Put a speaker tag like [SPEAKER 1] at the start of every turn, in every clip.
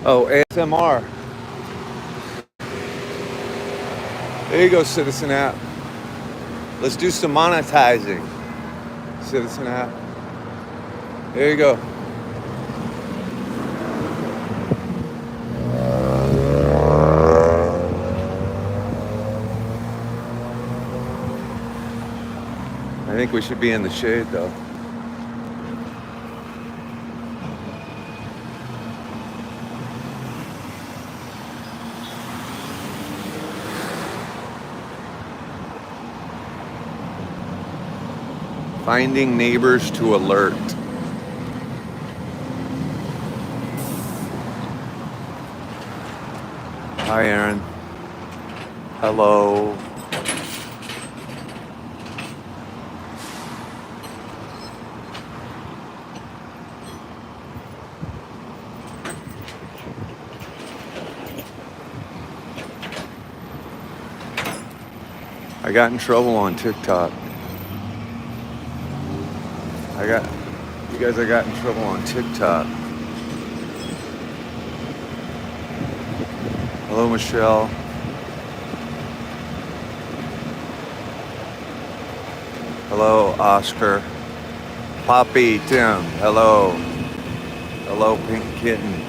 [SPEAKER 1] Oh, ASMR. There you go, Citizen app. Let's do some monetizing. Citizen app. There you go. I think we should be in the shade though. Finding neighbors to alert. Hi, Aaron. Hello. I got in trouble on TikTok. I got in trouble on TikTok. Hello, Michelle. Hello, Oscar. Poppy, Tim. Hello. Hello, Pink Kitten.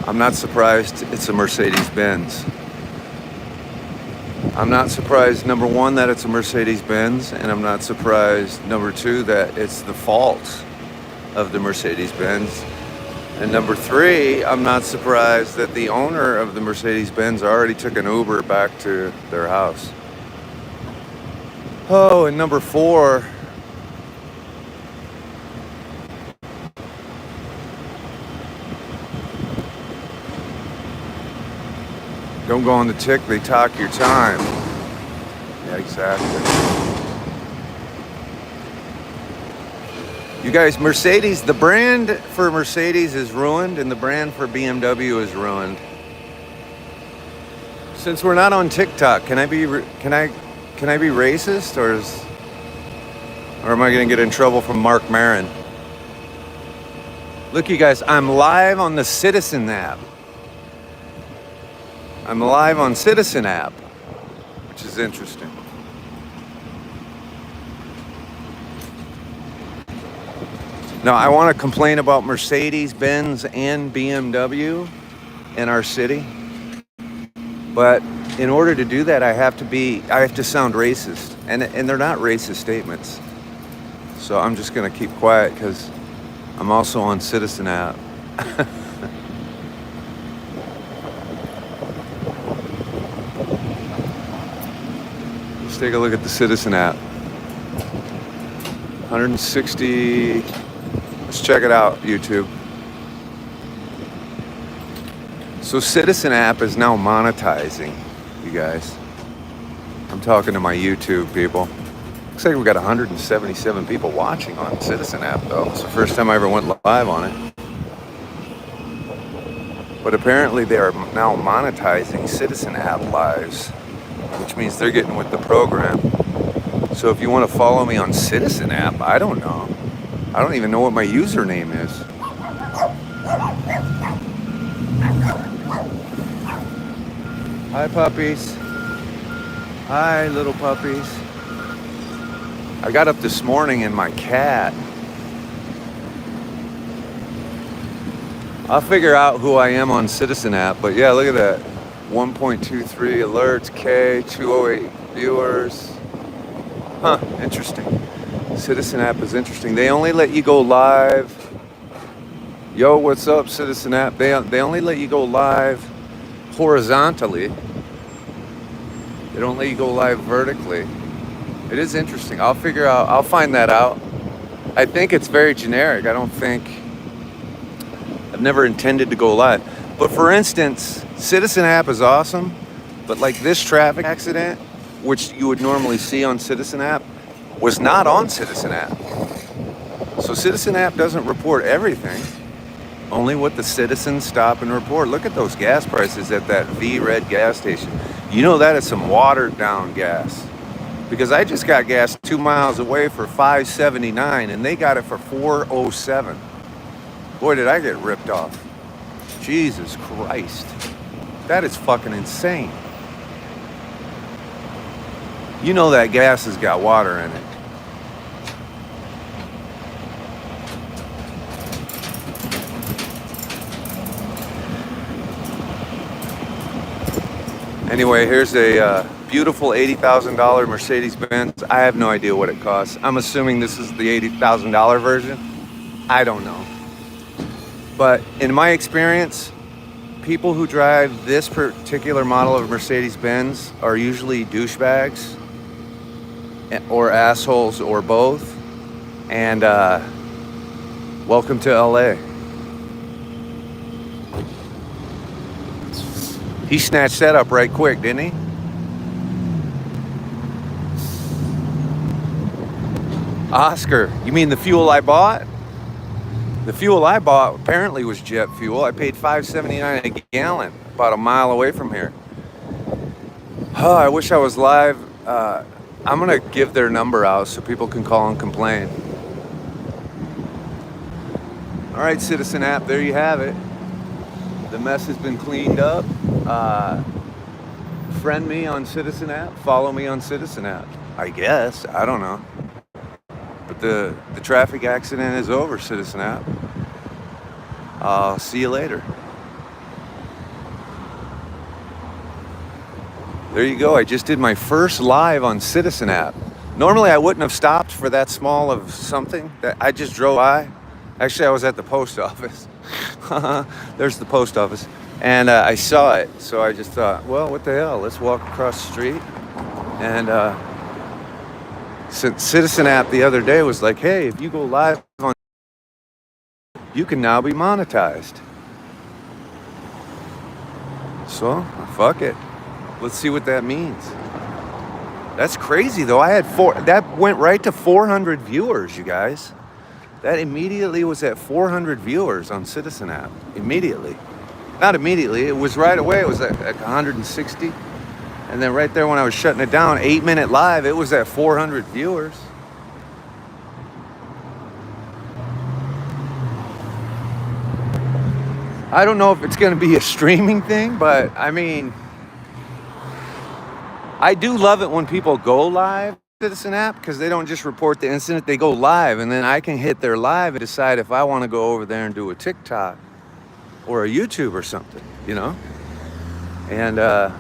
[SPEAKER 1] I'm not surprised it's a Mercedes-Benz. I'm not surprised, number one, that it's a Mercedes-Benz, and I'm not surprised, number two, that it's the fault of the Mercedes-Benz. And number three, I'm not surprised that the owner of the Mercedes-Benz already took an Uber back to their house. Oh, and number four, don't go on the tick, they talk your time. Yeah, exactly. You guys, Mercedes, the brand for Mercedes is ruined and the brand for BMW is ruined. Since we're not on TikTok, can I be racist or am I going to get in trouble from Mark Maron? Look, you guys, I'm live on the Citizen app. I'm live on Citizen app, which is interesting. Now, I want to complain about Mercedes-Benz and BMW in our city. But in order to do that, I have to sound racist. And they're not racist statements. So I'm just going to keep quiet because I'm also on Citizen app. Let's take a look at the Citizen app. 160. Let's check it out, YouTube. So Citizen app is now monetizing, you guys. I'm talking to my YouTube people. Looks like we got 177 people watching on Citizen app, though. It's the first time I ever went live on it. But apparently they are now monetizing Citizen app lives, which means they're getting with the program. So if you want to follow me on Citizen app, I don't know. I don't even know what my username is. Hi, puppies. Hi, little puppies. I got up this morning and my cat. I'll figure out who I am on Citizen app, but yeah, look at that. 1.23 alerts, K, 208 viewers. Huh, interesting. Citizen app is interesting. They only let you go live. Yo, what's up, Citizen app? They only let you go live horizontally. They don't let you go live vertically. It is interesting. I'll find that out. I think it's very generic. I've never intended to go live. But for instance, Citizen app is awesome, but like this traffic accident, which you would normally see on Citizen app, was not on Citizen app. So Citizen app doesn't report everything. Only what the citizens stop and report. Look at those gas prices at that V-Red gas station. You know that is some watered down gas. Because I just got gas 2 miles away for $5.79 and they got it for $4.07. Boy, did I get ripped off. Jesus Christ. That is fucking insane. You know that gas has got water in it. Anyway, here's a beautiful $80,000 Mercedes-Benz. I have no idea what it costs. I'm assuming this is the $80,000 version. I don't know. But in my experience, people who drive this particular model of Mercedes-Benz are usually douchebags or assholes or both. And welcome to LA. He snatched that up right quick, didn't he? Oscar, you mean the fuel I bought? The fuel I bought apparently was jet fuel. I paid $5.79 a gallon, about a mile away from here. Oh, I wish I was live. I'm gonna give their number out so people can call and complain. All right, Citizen app, there you have it. The mess has been cleaned up. Friend me on Citizen app, follow me on Citizen app. I guess, I don't know. But the traffic accident is over, Citizen app. I'll see you later. There you go, I just did my first live on Citizen app. Normally I wouldn't have stopped for that small of something. That I just drove by. Actually, I was at the post office. There's the post office. And I saw it, so I just thought, well, what the hell? Let's walk across the street. And Citizen app the other day was like, hey, if you go live on, you can now be monetized. So, fuck it. Let's see what that means. That's crazy, though. That went right to 400 viewers, you guys. That immediately was at 400 viewers on Citizen app. Immediately. Not immediately, it was right away. It was at 160. And then right there when I was shutting it down, 8-minute live, it was at 400 viewers. I don't know if it's going to be a streaming thing, but I mean, I do love it when people go live. Citizen app, because they don't just report the incident, they go live, and then I can hit their live and decide if I want to go over there and do a TikTok or a YouTube or something, you know. And a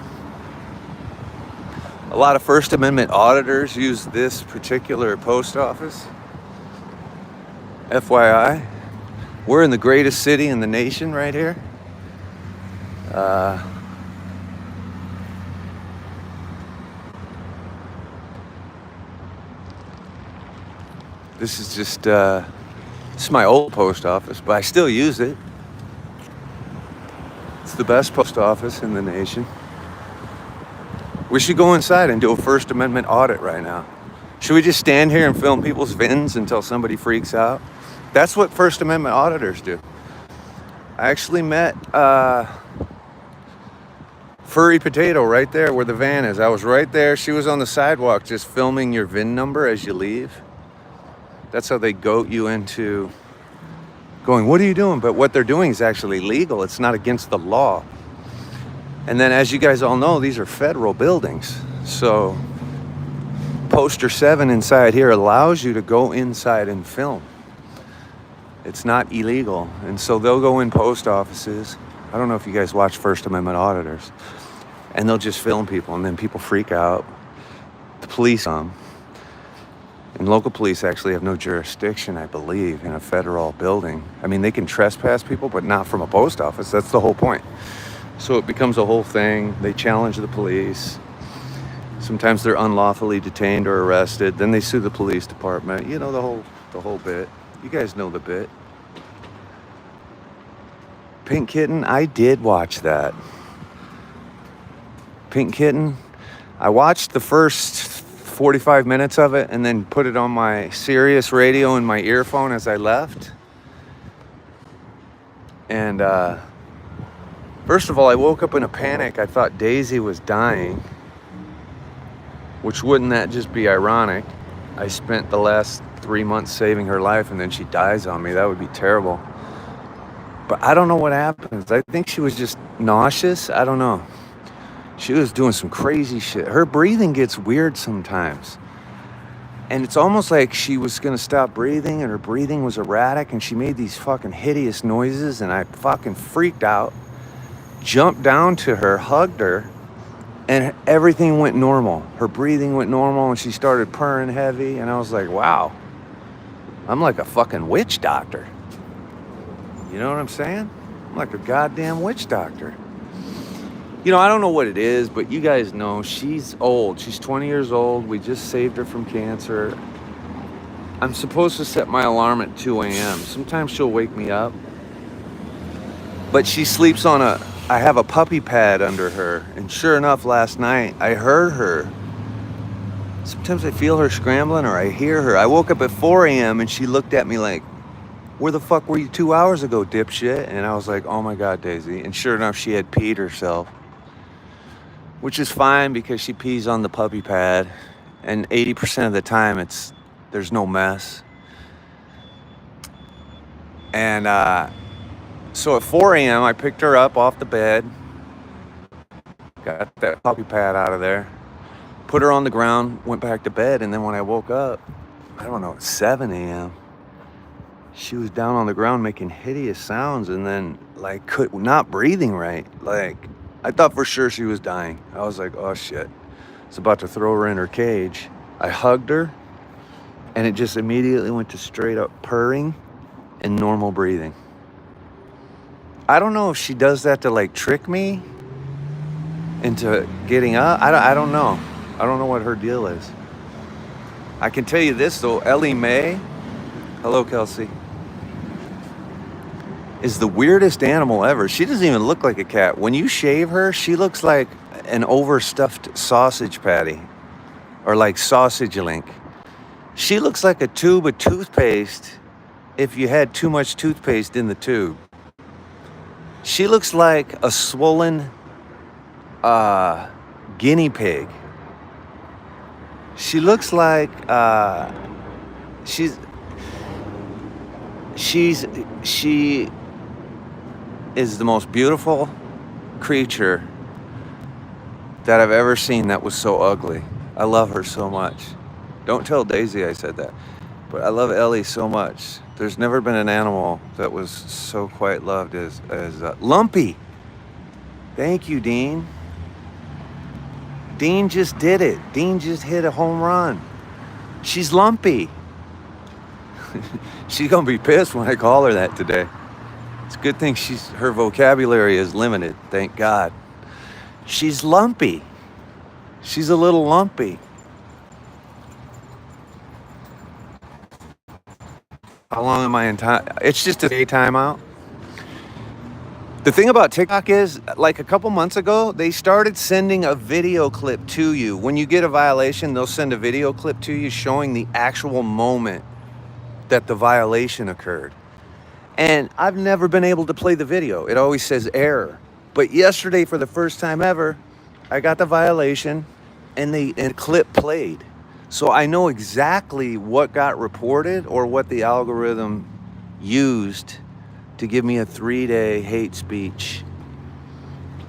[SPEAKER 1] lot of First Amendment auditors use this particular post office. FYI, we're in the greatest city in the nation right here. This is just, this is my old post office, but I still use it. It's the best post office in the nation. We should go inside and do a First Amendment audit right now. Should we just stand here and film people's VINs until somebody freaks out? That's what First Amendment auditors do. I actually met Furry Potato right there where the van is. I was right there. She was on the sidewalk just filming your VIN number as you leave. That's how they goat you into going, what are you doing? But what they're doing is actually legal. It's not against the law. And then as you guys all know, these are federal buildings. So poster 7 inside here allows you to go inside and film. It's not illegal. And so they'll go in post offices. I don't know if you guys watch First Amendment auditors. And they'll just film people and then people freak out. The police come. And local police actually have no jurisdiction, I believe, in a federal building. I mean, they can trespass people, but not from a post office. That's the whole point. So it becomes a whole thing. They challenge the police. Sometimes they're unlawfully detained or arrested. Then they sue the police department. You know, the whole bit. You guys know the bit. Pink Kitten, I did watch that. Pink Kitten, I watched the first 45 minutes of it and then put it on my Sirius radio in my earphone as I left. And first of all, I woke up in a panic. I thought Daisy was dying, which wouldn't that just be ironic? I spent the last 3 months saving her life, and then she dies on me. That would be terrible. But I don't know what happens. I think she was just nauseous. I don't know. She was doing some crazy shit. Her breathing gets weird sometimes. And it's almost like she was going to stop breathing, and her breathing was erratic, and she made these fucking hideous noises, and I fucking freaked out, jumped down to her, hugged her, and everything went normal. Her breathing went normal, and she started purring heavy, and I was like, wow, I'm like a fucking witch doctor. You know what I'm saying? I'm like a goddamn witch doctor. You know, I don't know what it is, but you guys know she's old. She's 20 years old. We just saved her from cancer. I'm supposed to set my alarm at 2 a.m. Sometimes she'll wake me up. But she sleeps on I have a puppy pad under her. And sure enough, last night, I heard her. Sometimes I feel her scrambling or I hear her. I woke up at 4 a.m. and she looked at me like, where the fuck were you 2 hours ago, dipshit? And I was like, oh my God, Daisy. And sure enough, she had peed herself. Which is fine because she pees on the puppy pad. And 80% of the time, there's no mess. And so at 4 a.m., I picked her up off the bed. Got that puppy pad out of there. Put her on the ground, went back to bed. And then when I woke up, I don't know, at 7 a.m., she was down on the ground making hideous sounds and then like not breathing right. Like I thought for sure she was dying. I was like, oh shit. It's about to throw her in her cage. I hugged her and it just immediately went to straight up purring and normal breathing. I don't know if she does that to like trick me into getting up. I don't know. I don't know what her deal is. I can tell you this though, Ellie Mae, hello Kelsey, is the weirdest animal ever. She doesn't even look like a cat. When you shave her, she looks like an overstuffed sausage patty or like sausage link. She looks like a tube of toothpaste if you had too much toothpaste in the tube. She looks like a swollen guinea pig. She looks like she is the most beautiful creature that I've ever seen that was so ugly. I love her so much. Don't tell Daisy I said that, but I love Ellie so much. There's never been an animal that was so quite loved as Lumpy. Thank you, Dean. Dean just did it. Dean just hit a home run. She's Lumpy. She's gonna be pissed when I call her that today. It's a good thing her vocabulary is limited, thank God. She's lumpy. She's a little lumpy. How long am I in time? It's just a day timeout. The thing about TikTok is, like a couple months ago, they started sending a video clip to you. When you get a violation, they'll send a video clip to you showing the actual moment that the violation occurred. And I've never been able to play the video. It always says error. But yesterday, for the first time ever, I got the violation and the clip played. So I know exactly what got reported or what the algorithm used to give me a 3-day hate speech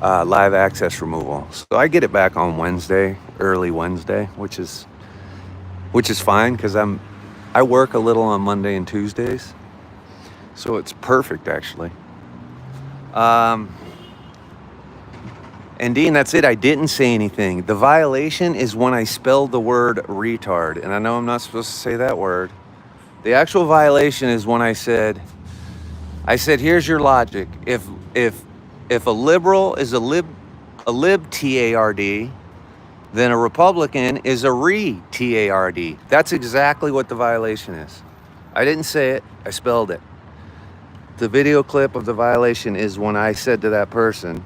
[SPEAKER 1] live access removal. So I get it back on Wednesday, early Wednesday, which is fine because I work a little on Monday and Tuesdays. So it's perfect, actually. And Dean, that's it. I didn't say anything. The violation is when I spelled the word retard. And I know I'm not supposed to say that word. The actual violation is when I said, here's your logic. If a liberal is a lib T-A-R-D, then a Republican is a T-A-R-D. That's exactly what the violation is. I didn't say it. I spelled it. The video clip of the violation is when I said to that person,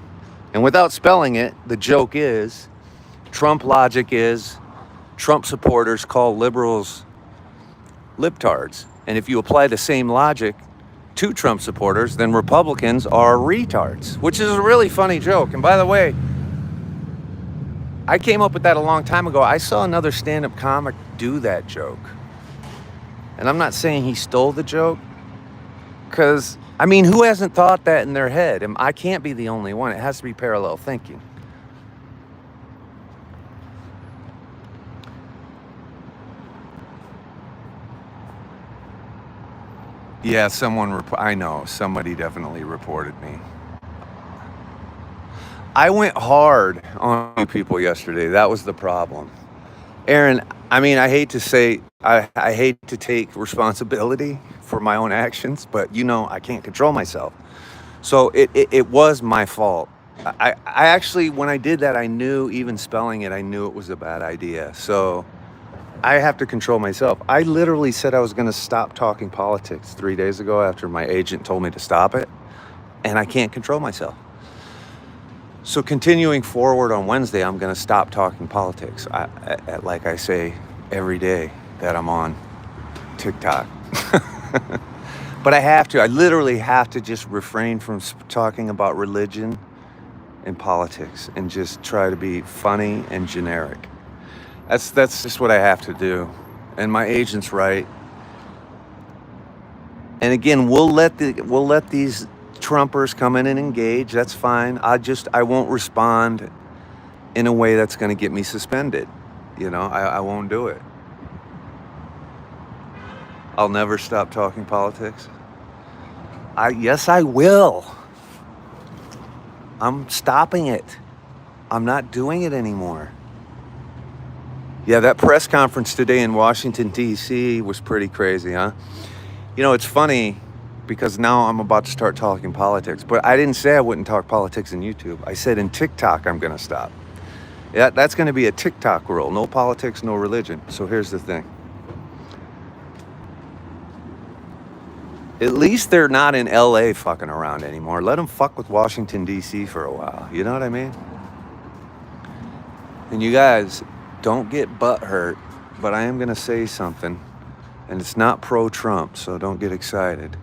[SPEAKER 1] and without spelling it, the joke is, Trump logic is, Trump supporters call liberals libtards. And if you apply the same logic to Trump supporters, then Republicans are retards, which is a really funny joke. And by the way, I came up with that a long time ago. I saw another stand-up comic do that joke. And I'm not saying he stole the joke, because, I mean, who hasn't thought that in their head? And I can't be the only one. It has to be parallel thinking. Yeah, I know, somebody definitely reported me. I went hard on people yesterday. That was the problem. Aaron, I mean, I hate to say, I hate to take responsibility for my own actions, but I can't control myself. So it was my fault. I actually, when I did that, I knew, even spelling it, I knew it was a bad idea. So I have to control myself. I literally said I was going to stop talking politics 3 days ago after my agent told me to stop it, and I can't control myself. So continuing forward on Wednesday, I'm going to stop talking politics. Like I say every day that I'm on TikTok. But I have to. I literally have to just refrain from talking about religion and politics and just try to be funny and generic. That's just what I have to do. And my agent's right. And again, we'll let these Trumpers come in and engage. That's fine. I won't respond in a way that's going to get me suspended. I won't do it. I'll never stop talking politics. Yes, I will. I'm stopping it. I'm not doing it anymore. Yeah, that press conference today in Washington, D.C. was pretty crazy, huh? It's funny because now I'm about to start talking politics, but I didn't say I wouldn't talk politics in YouTube. I said in TikTok I'm going to stop. Yeah, that's going to be a TikTok rule. No politics, no religion. So here's the thing. At least they're not in LA fucking around anymore. Let them fuck with Washington, D.C. for a while. You know what I mean? And you guys, don't get butthurt, but I am going to say something, and it's not pro-Trump, so don't get excited.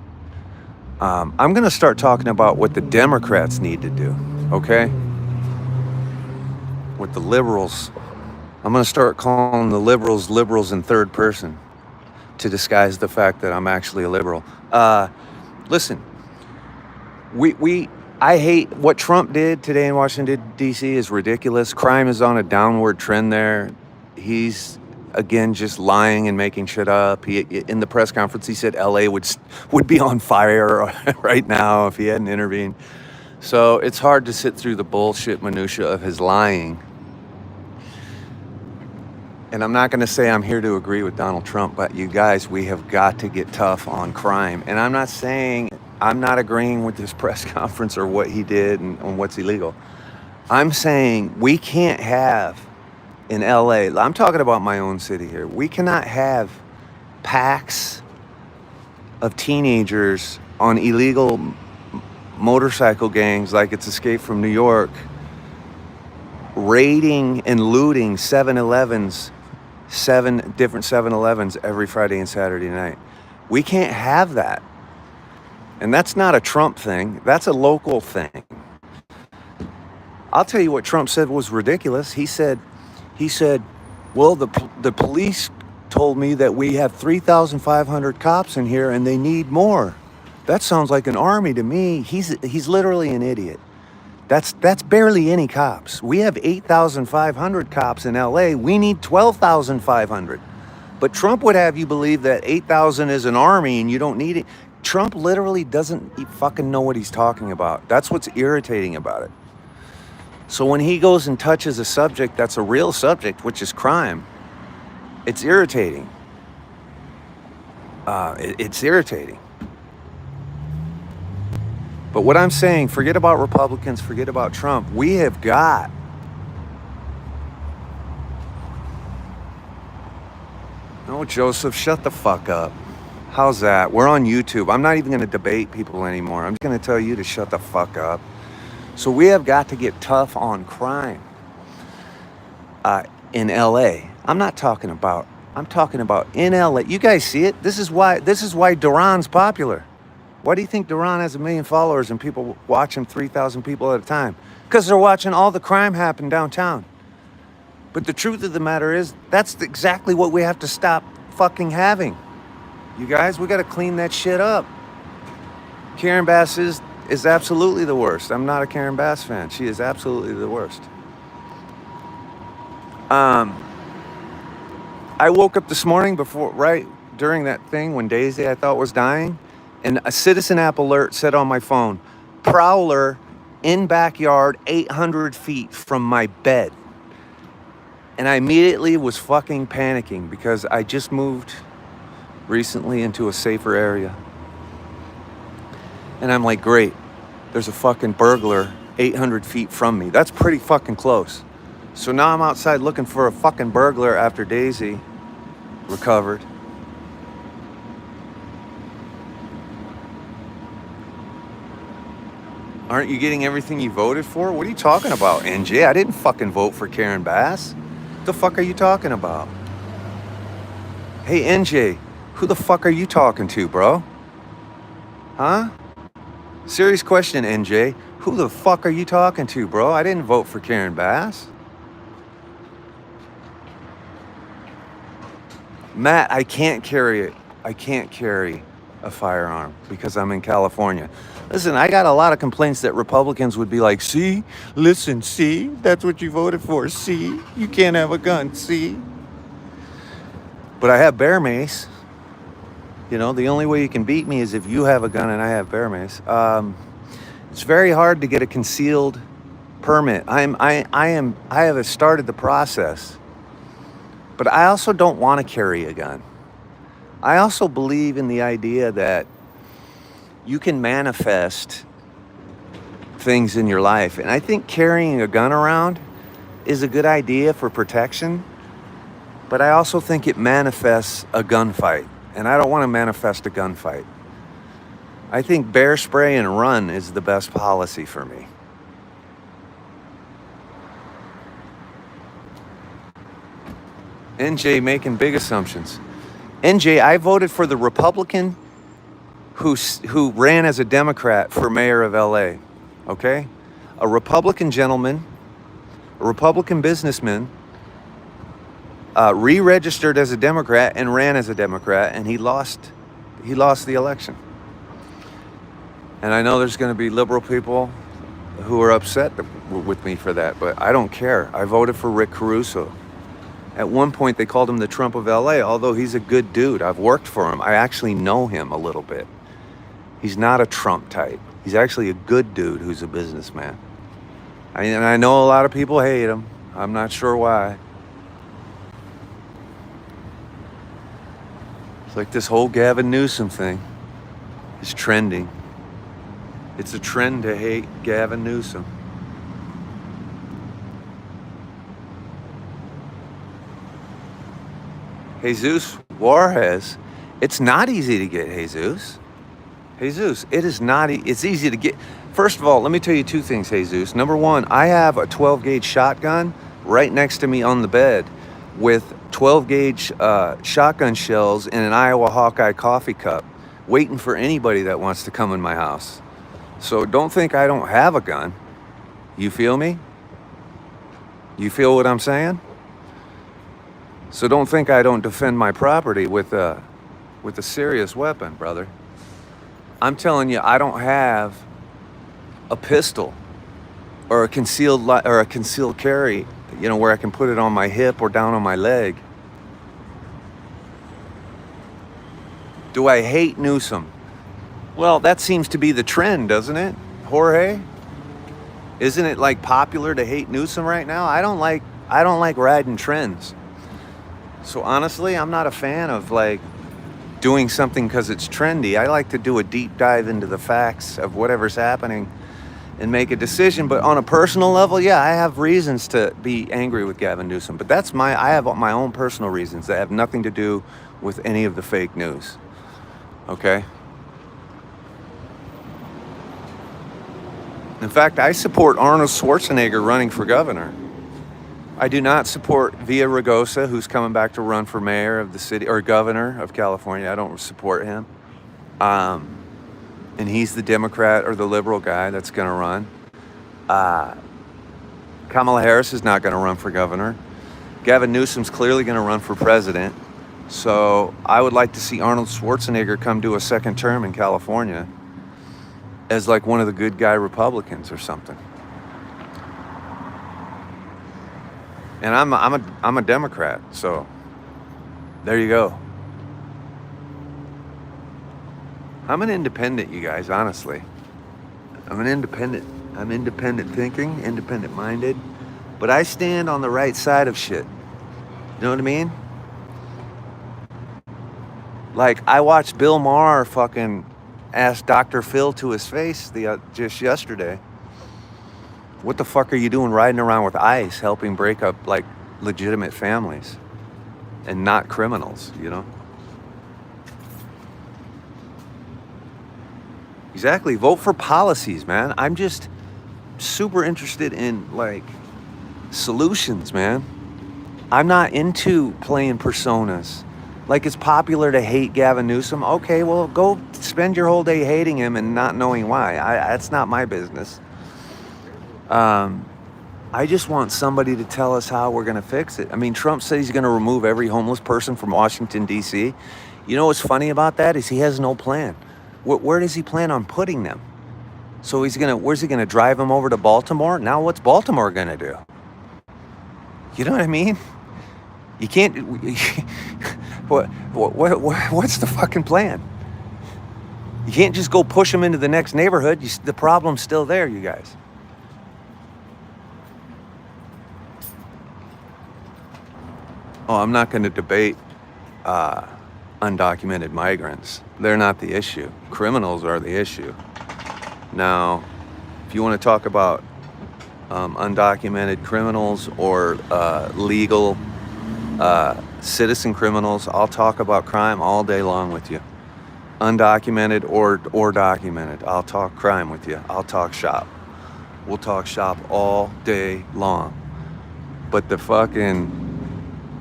[SPEAKER 1] I'm going to start talking about what the Democrats need to do, okay? With the liberals. I'm going to start calling the liberals in third person to disguise the fact that I'm actually a liberal. Listen, I hate what Trump did today in Washington, D.C. is ridiculous. Crime is on a downward trend there. He's, again, just lying and making shit up. In the press conference, he said L.A. would be on fire right now if he hadn't intervened. So it's hard to sit through the bullshit minutia of his lying. And I'm not going to say I'm here to agree with Donald Trump, but you guys, we have got to get tough on crime. And I'm not saying I'm not agreeing with this press conference or what he did and what's illegal. I'm saying we can't have in LA, I'm talking about my own city here, we cannot have packs of teenagers on illegal motorcycle gangs like it's Escape from New York, raiding and looting 7-Elevens, 7 different 7-Elevens every Friday and Saturday night. We can't have that. And that's not a Trump thing. That's a local thing. I'll tell you what Trump said was ridiculous. He said, well, the police told me that we have 3,500 cops in here and they need more. That sounds like an army to me. He's literally an idiot. That's barely any cops. We have 8,500 cops in LA. We need 12,500. But Trump would have you believe that 8,000 is an army and you don't need it. Trump literally doesn't fucking know what he's talking about. That's what's irritating about it. So when he goes and touches a subject that's a real subject, which is crime, it's irritating. It's irritating. But what I'm saying, forget about Republicans, forget about Trump. We have got no, Joseph, shut the fuck up. How's that? We're on YouTube. I'm not even going to debate people anymore. I'm just going to tell you to shut the fuck up. So we have got to get tough on crime in LA. I'm talking about in LA. You guys see it? This is why Duran's popular. Why do you think Duran has 1 million followers and people watch him 3,000 people at a time? Because they're watching all the crime happen downtown. But the truth of the matter is, that's exactly what we have to stop fucking having. You guys, we got to clean that shit up. Karen Bass is absolutely the worst. I'm not a Karen Bass fan. She is absolutely the worst. I woke up this morning right during that thing when Daisy I thought was dying, and a Citizen app alert said on my phone, prowler in backyard 800 feet from my bed. And I immediately was fucking panicking because I just moved recently into a safer area. And I'm like, great, there's a fucking burglar 800 feet from me. That's pretty fucking close. So now I'm outside looking for a fucking burglar after Daisy recovered. Aren't you getting everything you voted for? What are you talking about, NJ? I didn't fucking vote for Karen Bass. What the fuck are you talking about? Hey, NJ, who the fuck are you talking to, bro? Huh? Serious question, NJ. Who the fuck are you talking to, bro? I didn't vote for Karen Bass. Matt, I can't carry a firearm because I'm in California. Listen, I got a lot of complaints that Republicans would be like, see, listen, see, that's what you voted for, see, you can't have a gun, see. But I have bear mace. You know, the only way you can beat me is if you have a gun and I have bear mace. It's very hard to get a concealed permit. I have started the process. But I also don't want to carry a gun. I also believe in the idea that you can manifest things in your life. And I think carrying a gun around is a good idea for protection. But I also think it manifests a gunfight. And I don't want to manifest a gunfight. I think bear spray and run is the best policy for me. NJ making big assumptions. NJ, I voted for the Republican who ran as a Democrat for mayor of LA, okay? A Republican gentleman, a Republican businessman, re-registered as a Democrat and ran as a Democrat, and he lost the election. And I know there's going to be liberal people who are upset with me for that, but I don't care. I voted for Rick Caruso. At one point, they called him the Trump of LA, although he's a good dude. I've worked for him. I actually know him a little bit. He's not a Trump type. He's actually a good dude who's a businessman. And I know a lot of people hate him. I'm not sure why. It's like this whole Gavin Newsom thing is trending. It's a trend to hate Gavin Newsom. Jesus Juarez, it's not easy to get, Jesus. Jesus, it is not, it's easy to get. First of all, let me tell you two things, Jesus. Number one, I have a 12 gauge shotgun right next to me on the bed with 12 gauge shotgun shells in an Iowa Hawkeye coffee cup, waiting for anybody that wants to come in my house. So don't think I don't have a gun. You feel me? You feel what I'm saying? So don't think I don't defend my property with a serious weapon, brother. I'm telling you, I don't have a pistol or a concealed carry, you know, where I can put it on my hip or down on my leg. Do I hate Newsom? Well, that seems to be the trend, doesn't it, Jorge? Isn't it like popular to hate Newsom right now? I don't like riding trends. So honestly, I'm not a fan of like doing something because it's trendy. I like to do a deep dive into the facts of whatever's happening and make a decision. But on a personal level, yeah, I have reasons to be angry with Gavin Newsom. But I have my own personal reasons that have nothing to do with any of the fake news. Okay? In fact, I support Arnold Schwarzenegger running for governor. I do not support Villaraigosa, who's coming back to run for mayor of the city or governor of California. I don't support him. and he's the Democrat or the liberal guy that's going to run. Kamala Harris is not going to run for governor. Gavin Newsom's clearly going to run for president. So I would like to see Arnold Schwarzenegger come do a second term in California as like one of the good guy Republicans or something. And I'm a Democrat, so there you go. I'm an independent, you guys, honestly. I'm an independent. I'm independent thinking, independent minded, but I stand on the right side of shit. You know what I mean? Like, I watched Bill Maher fucking ask Dr. Phil to his face just yesterday, what the fuck are you doing riding around with ICE helping break up like legitimate families and not criminals, you know? Exactly. Vote for policies, man. I'm just super interested in like solutions, man. I'm not into playing personas. Like, it's popular to hate Gavin Newsom. Okay, well, go spend your whole day hating him and not knowing why. That's not my business. I just want somebody to tell us how we're going to fix it. I mean, Trump said he's going to remove every homeless person from Washington, D.C. You know what's funny about that is he has no plan. Where does he plan on putting them? So where's he going to drive them over to Baltimore? Now what's Baltimore going to do? You know what I mean? You can't... What's the fucking plan? You can't just go push them into the next neighborhood. The problem's still there, you guys. Oh, I'm not going to debate undocumented migrants. They're not the issue. Criminals are the issue. Now, if you want to talk about undocumented criminals or legal citizen criminals, I'll talk about crime all day long with you. Undocumented or documented, I'll talk crime with you. I'll talk shop. We'll talk shop all day long. But the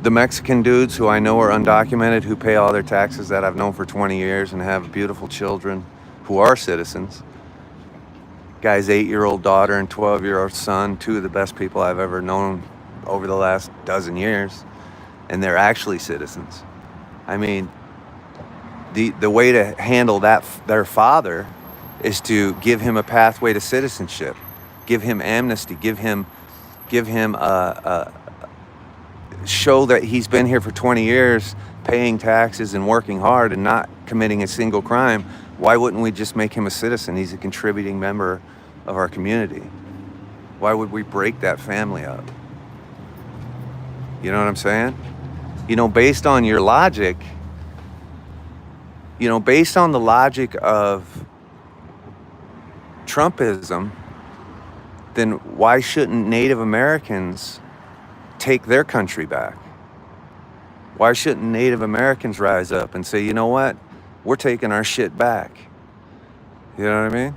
[SPEAKER 1] Mexican dudes who I know are undocumented, who pay all their taxes, that I've known for 20 years and have beautiful children who are citizens. Guy's 8-year-old daughter and 12-year-old son, two of the best people I've ever known over the last dozen years. And they're actually citizens. I mean, the way to handle their father is to give him a pathway to citizenship, give him amnesty, give him show that he's been here for 20 years, paying taxes and working hard and not committing a single crime. Why wouldn't we just make him a citizen? He's a contributing member of our community. Why would we break that family up? You know what I'm saying? You know, based on your logic, based on the logic of Trumpism, then why shouldn't Native Americans take their country back? Why shouldn't Native Americans rise up and say, you know what? We're taking our shit back. You know what I mean?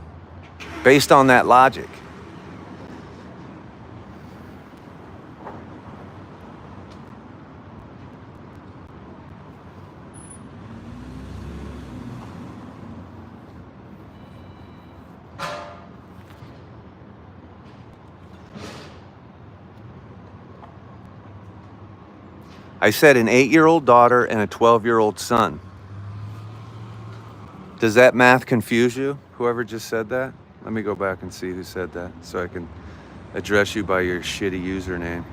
[SPEAKER 1] Based on that logic. I said an 8-year-old daughter and a 12-year-old son. Does that math confuse you? Whoever just said that? Let me go back and see who said that so I can address you by your shitty username.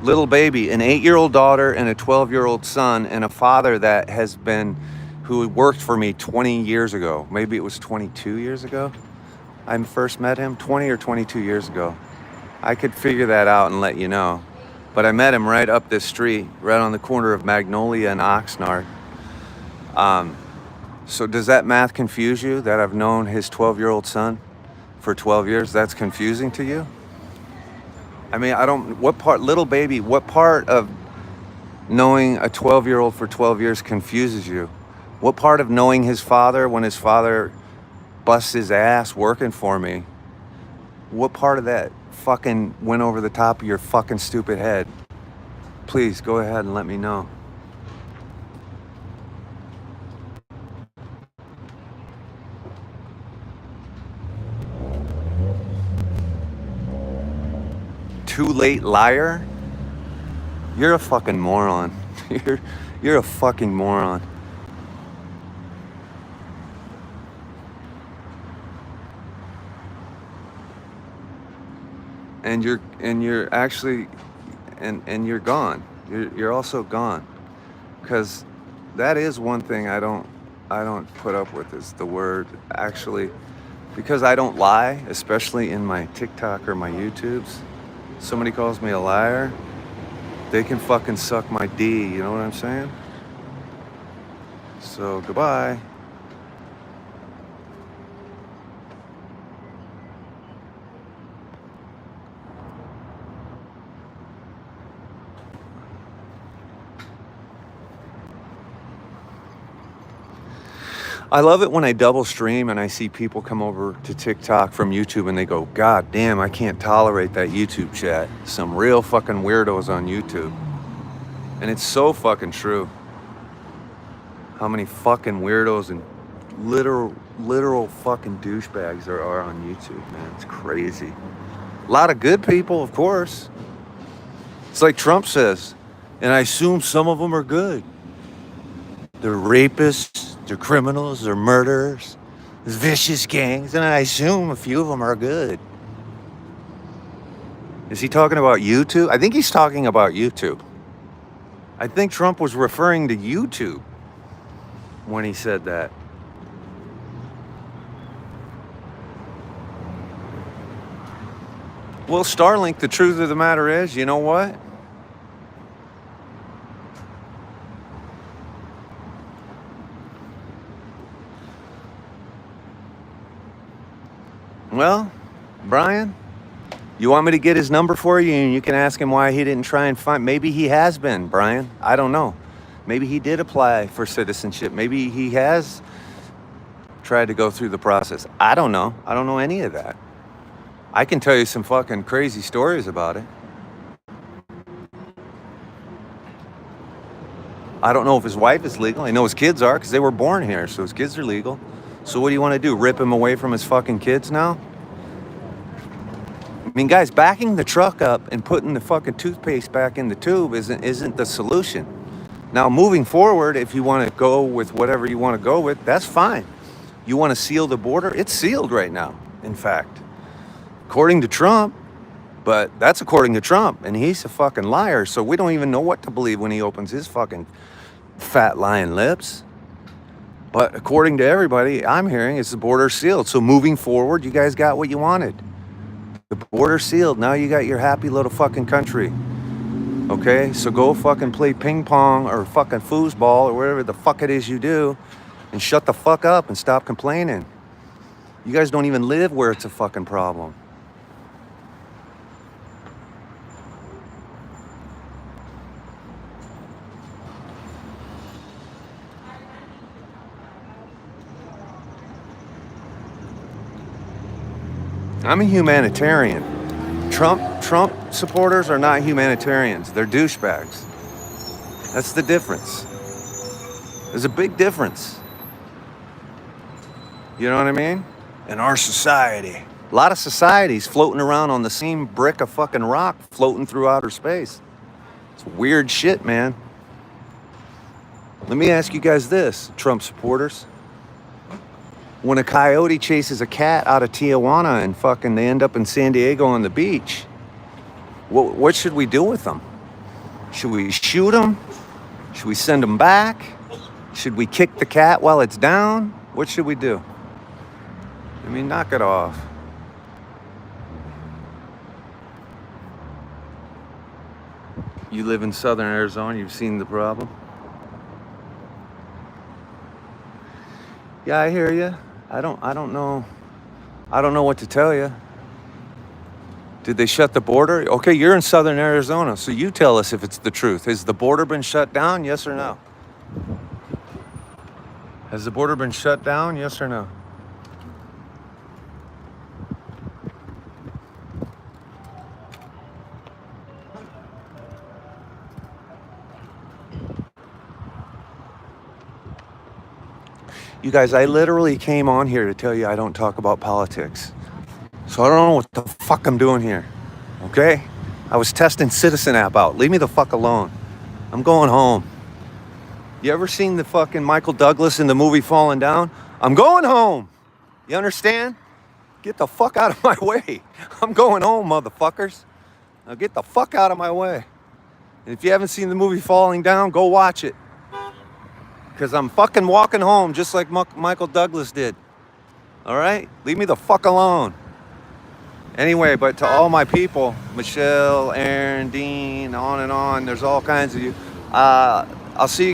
[SPEAKER 1] Little baby, an 8-year-old daughter and a 12-year-old son, and a father who worked for me 20 years ago. Maybe it was 22 years ago I first met him, 20 or 22 years ago. I could figure that out and let you know. But I met him right up this street, right on the corner of Magnolia and Oxnard. So does that math confuse you, that I've known his 12-year-old son for 12 years? That's confusing to you? I mean, what part of knowing a 12-year-old for 12 years confuses you? What part of knowing his father when his father busts his ass working for me? What part of that fucking went over the top of your fucking stupid head? Please go ahead and let me know. too late liar, you're a fucking moron. You're a fucking moron. And you're actually and you're gone. You're also gone. Because that is one thing I don't put up with is the word actually, because I don't lie, especially in my TikTok or my YouTubes. Somebody calls me a liar, they can fucking suck my D, you know what I'm saying? So goodbye. I love it when I double stream and I see people come over to TikTok from YouTube and they go, God damn, I can't tolerate that YouTube chat. Some real fucking weirdos on YouTube. And it's so fucking true. How many fucking weirdos and literal fucking douchebags there are on YouTube, man. It's crazy. A lot of good people, of course. It's like Trump says, and I assume some of them are good. They're rapists, they're criminals, they're murderers, there's vicious gangs, and I assume a few of them are good. Is he talking about YouTube? I think he's talking about YouTube. I think Trump was referring to YouTube when he said that. Well, Starlink, the truth of the matter is, you know what? Well, Brian, you want me to get his number for you and you can ask him why he didn't try and find, maybe he has been, Brian. I don't know. Maybe he did apply for citizenship. Maybe he has tried to go through the process. I don't know. I don't know any of that. I can tell you some fucking crazy stories about it. I don't know if his wife is legal. I know his kids are because they were born here, so his kids are legal. So what do you want to do? Rip him away from his fucking kids now? I mean, guys, backing the truck up and putting the fucking toothpaste back in the tube isn't the solution. Now, moving forward, if you want to go with whatever you want to go with, that's fine. You want to seal the border? It's sealed right now, in fact. According to Trump, but that's according to Trump, and he's a fucking liar, so we don't even know what to believe when he opens his fucking fat lying lips. But according to everybody I'm hearing, it's the border sealed. So moving forward, you guys got what you wanted. The border sealed. Now you got your happy little fucking country. Okay? So go fucking play ping pong or fucking foosball or whatever the fuck it is you do and shut the fuck up and stop complaining. You guys don't even live where it's a fucking problem. I'm a humanitarian. Trump supporters are not humanitarians. They're douchebags. That's the difference. There's a big difference. You know what I mean? In our society. A lot of societies floating around on the same brick of fucking rock floating through outer space. It's weird shit, man. Let me ask you guys this, Trump supporters. When a coyote chases a cat out of Tijuana and fucking they end up in San Diego on the beach, what should we do with them? Should we shoot them? Should we send them back? Should we kick the cat while it's down? What should we do? I mean, knock it off. You live in southern Arizona, you've seen the problem. Yeah, I hear you. I don't know. I don't know what to tell you. Did they shut the border? Okay, you're in southern Arizona, so you tell us if it's the truth. Has the border been shut down? Yes or no? Has the border been shut down? Yes or no? You guys, I literally came on here to tell you I don't talk about politics. So I don't know what the fuck I'm doing here. Okay? I was testing Citizen app out. Leave me the fuck alone. I'm going home. You ever seen the fucking Michael Douglas in the movie Falling Down? I'm going home. You understand? Get the fuck out of my way. I'm going home, motherfuckers. Now get the fuck out of my way. And if you haven't seen the movie Falling Down, go watch it. Because I'm fucking walking home just like Michael Douglas did. All right? Leave me the fuck alone. Anyway, but to all my people, Michelle, Aaron, Dean, on and on, there's all kinds of you. I'll see you.